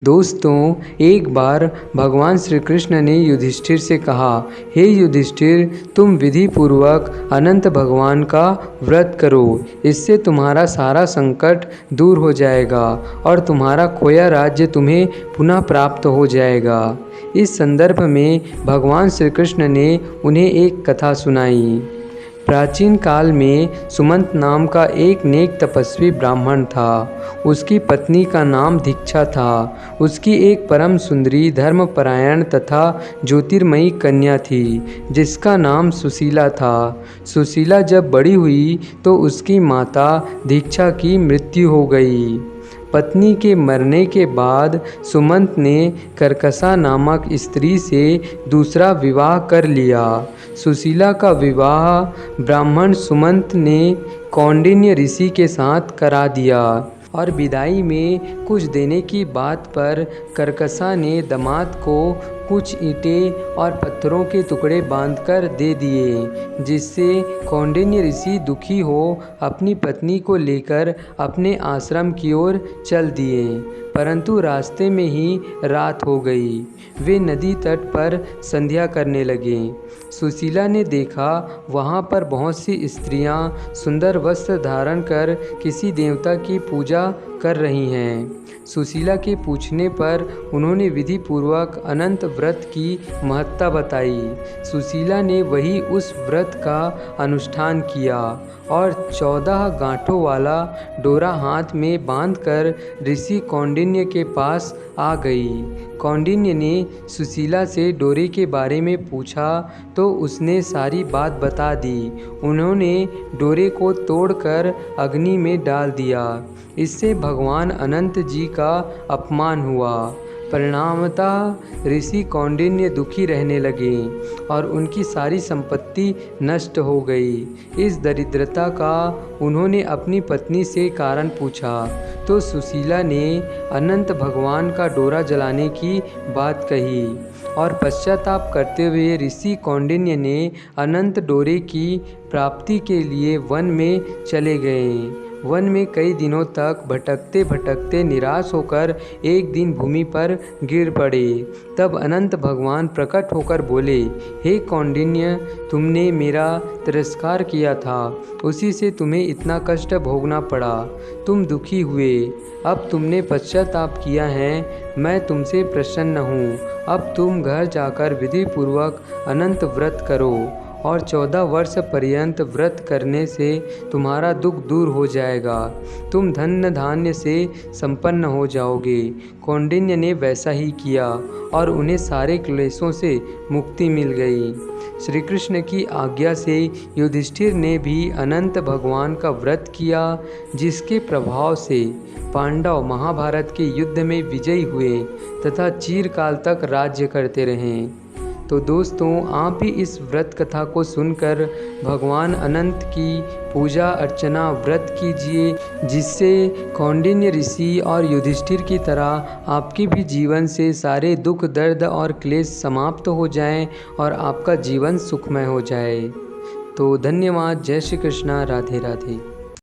दोस्तों, एक बार भगवान श्री कृष्ण ने युधिष्ठिर से कहा, हे युधिष्ठिर, तुम विधि पूर्वक अनंत भगवान का व्रत करो। इससे तुम्हारा सारा संकट दूर हो जाएगा और तुम्हारा खोया राज्य तुम्हें पुनः प्राप्त हो जाएगा। इस संदर्भ में भगवान श्री कृष्ण ने उन्हें एक कथा सुनाई। प्राचीन काल में सुमंत नाम का एक नेक तपस्वी ब्राह्मण था। उसकी पत्नी का नाम दीक्षा था। उसकी एक परम सुंदरी, धर्मपरायण तथा ज्योतिर्मयी कन्या थी, जिसका नाम सुशीला था। सुशीला जब बड़ी हुई तो उसकी माता दीक्षा की मृत्यु हो गई। पत्नी के मरने के बाद सुमंत ने कर्कशा नामक स्त्री से दूसरा विवाह कर लिया। सुशीला का विवाह ब्राह्मण सुमंत ने कौंडिन्य ऋषि के साथ करा दिया और विदाई में कुछ देने की बात पर कर्कशा ने दामाद को कुछ ईंटें और पत्थरों के टुकड़े बांधकर दे दिए, जिससे कौंडिन्य ऋषि दुखी हो अपनी पत्नी को लेकर अपने आश्रम की ओर चल दिए। परंतु रास्ते में ही रात हो गई। वे नदी तट पर संध्या करने लगे। सुशीला ने देखा वहाँ पर बहुत सी स्त्रियाँ सुंदर वस्त्र धारण कर किसी देवता की पूजा कर रही हैं। सुशीला के पूछने पर उन्होंने विधि पूर्वक अनंत व्रत की महत्ता बताई। सुशीला ने वही उस व्रत का अनुष्ठान किया और 14 गांठों वाला डोरा हाथ में बांधकर ऋषि कौंडिन्य के पास आ गई। कौंडिन्य ने सुशीला से डोरे के बारे में पूछा तो उसने सारी बात बता दी। उन्होंने डोरे को तोड़कर अग्नि में डाल दिया। इससे भगवान अनंत जी का अपमान हुआ। परिणामतः ऋषि कौंडिन्य दुखी रहने लगे और उनकी सारी संपत्ति नष्ट हो गई। इस दरिद्रता का उन्होंने अपनी पत्नी से कारण पूछा तो सुशीला ने अनंत भगवान का डोरा जलाने की बात कही और पश्चाताप करते हुए ऋषि कौंडिन्य ने अनंत डोरे की प्राप्ति के लिए वन में चले गए। वन में कई दिनों तक भटकते भटकते निराश होकर एक दिन भूमि पर गिर पड़े। तब अनंत भगवान प्रकट होकर बोले, हे कौंडिन्य, तुमने मेरा तिरस्कार किया था, उसी से तुम्हें इतना कष्ट भोगना पड़ा। तुम दुखी हुए, अब तुमने पश्चाताप किया है, मैं तुमसे प्रसन्न हूँ। अब तुम घर जाकर विधि पूर्वक अनंत व्रत करो और 14 वर्ष पर्यंत व्रत करने से तुम्हारा दुख दूर हो जाएगा। तुम धन धान्य से संपन्न हो जाओगे। कौंडिन्य ने वैसा ही किया और उन्हें सारे क्लेशों से मुक्ति मिल गई। श्री कृष्ण की आज्ञा से युधिष्ठिर ने भी अनंत भगवान का व्रत किया, जिसके प्रभाव से पांडव महाभारत के युद्ध में विजयी हुए तथा चिरकाल तक राज्य करते रहे। तो दोस्तों, आप भी इस व्रत कथा को सुनकर भगवान अनंत की पूजा अर्चना व्रत कीजिए, जिससे कौंडिन्य ऋषि और युधिष्ठिर की तरह आपके भी जीवन से सारे दुख दर्द और क्लेश समाप्त हो जाएं और आपका जीवन सुखमय हो जाए। तो धन्यवाद। जय श्री कृष्णा। राधे राधे।